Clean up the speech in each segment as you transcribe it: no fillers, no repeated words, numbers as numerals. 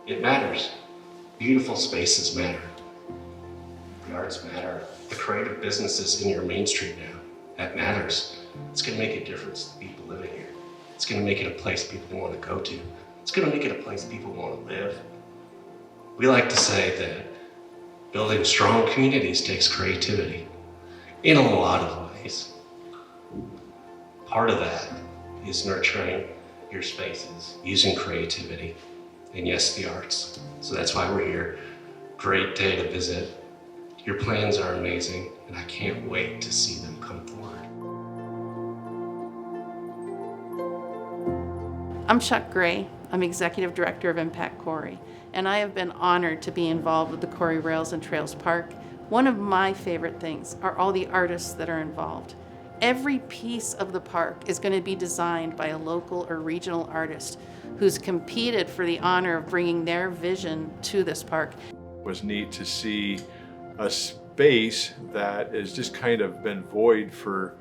It matters. Beautiful spaces matter. The arts matter. The creative businesses in your Main Street now, that matters. It's gonna make a difference to people living here. It's gonna make it a place people wanna go to. It's gonna make it a place people wanna live. We like to say that building strong communities takes creativity in a lot of ways. Part of that is nurturing your spaces, using creativity, and yes, the arts. So that's why we're here. Great day to visit. Your plans are amazing, and I can't wait to see them come forward. I'm Chuck Gray. I'm Executive Director of Impact Corry, and I have been honored to be involved with the Corry Rails and Trails Park. One of my favorite things are all the artists that are involved. Every piece of the park is going to be designed by a local or regional artist who's competed for the honor of bringing their vision to this park. It was neat to see a space that has just kind of been void for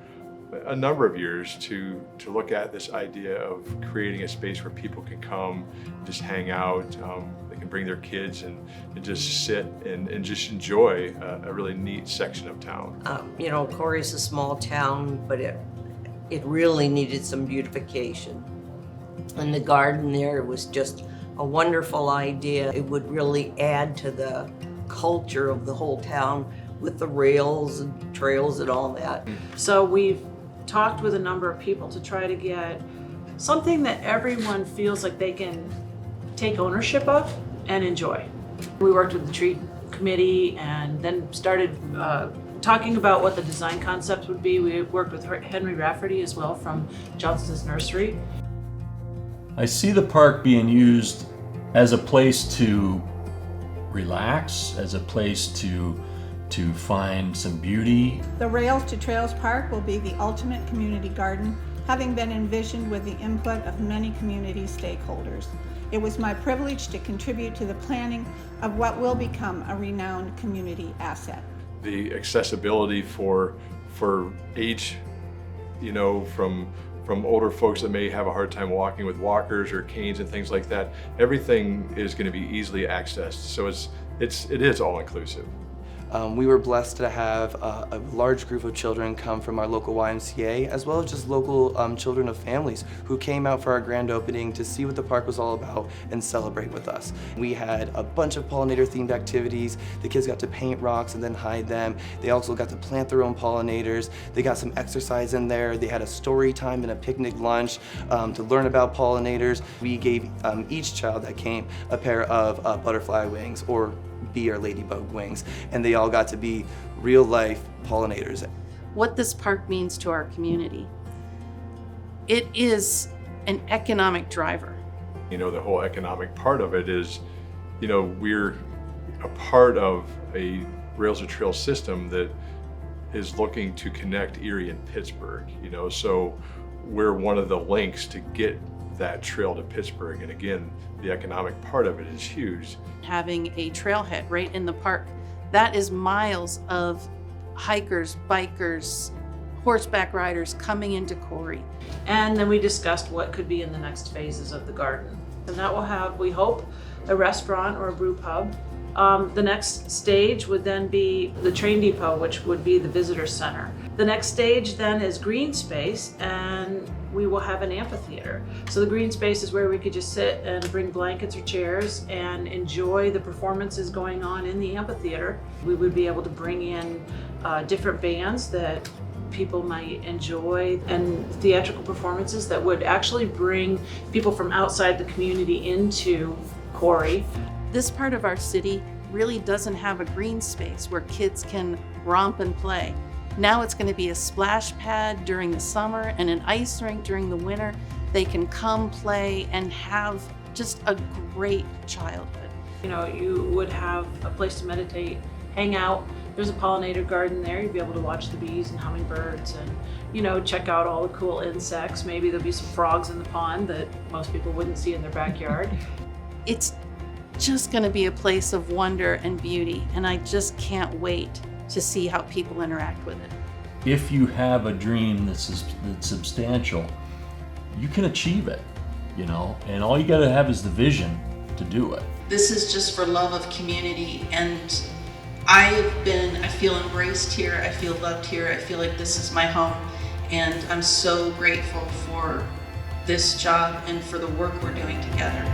a number of years to look at this idea of creating a space where people can come, just hang out, they can bring their kids and just sit and just enjoy a really neat section of town. You know, Corry's a small town, but it really needed some beautification. And the garden there was just a wonderful idea. It would really add to the culture of the whole town with the rails and trails and all that. So we've talked with a number of people to try to get something that everyone feels like they can take ownership of and enjoy. We worked with the tree committee and then started talking about what the design concepts would be. We worked with Henry Rafferty as well from Johnson's Nursery. I see the park being used as a place to relax, as a place to find some beauty. The Rails to Trails Park will be the ultimate community garden, having been envisioned with the input of many community stakeholders. It was my privilege to contribute to the planning of what will become a renowned community asset. The accessibility for age, you know, from older folks that may have a hard time walking with walkers or canes and things like that, everything is going to be easily accessed. So it is all inclusive. We were blessed to have a large group of children come from our local YMCA, as well as just local children of families who came out for our grand opening to see what the park was all about and celebrate with us. We had a bunch of pollinator themed activities. The kids got to paint rocks and then hide them. They also got to plant their own pollinators. They got some exercise in there. They had a story time and a picnic lunch to learn about pollinators. We gave each child that came a pair of butterfly wings or bee or ladybug wings, and they all got to be real life pollinators. What this park means to our community. It is an economic driver. You know, the whole economic part of it is, you know, we're a part of a Rails to Trails system that is looking to connect Erie and Pittsburgh, you know, so we're one of the links to get that trail to Pittsburgh. And again, the economic part of it is huge. Having a trailhead right in the park, that is miles of hikers, bikers, horseback riders coming into Corry. And then we discussed what could be in the next phases of the garden. And that will have, we hope, a restaurant or a brew pub. The next stage would then be the train depot, which would be the visitor center. The next stage then is green space, and we will have an amphitheater. So the green space is where we could just sit and bring blankets or chairs and enjoy the performances going on in the amphitheater. We would be able to bring in different bands that people might enjoy and theatrical performances that would actually bring people from outside the community into Corry. This part of our city really doesn't have a green space where kids can romp and play. Now it's going to be a splash pad during the summer and an ice rink during the winter. They can come play and have just a great childhood. You know, you would have a place to meditate, hang out. There's a pollinator garden there. You'd be able to watch the bees and hummingbirds and, you know, check out all the cool insects. Maybe there'll be some frogs in the pond that most people wouldn't see in their backyard. It's just going to be a place of wonder and beauty, and I just can't wait to see how people interact with it. If you have a dream that's substantial, you can achieve it, you know, and all you got to have is the vision to do it. This is just for love of community, and I feel embraced here, I feel loved here, I feel like this is my home, and I'm so grateful for this job and for the work we're doing together.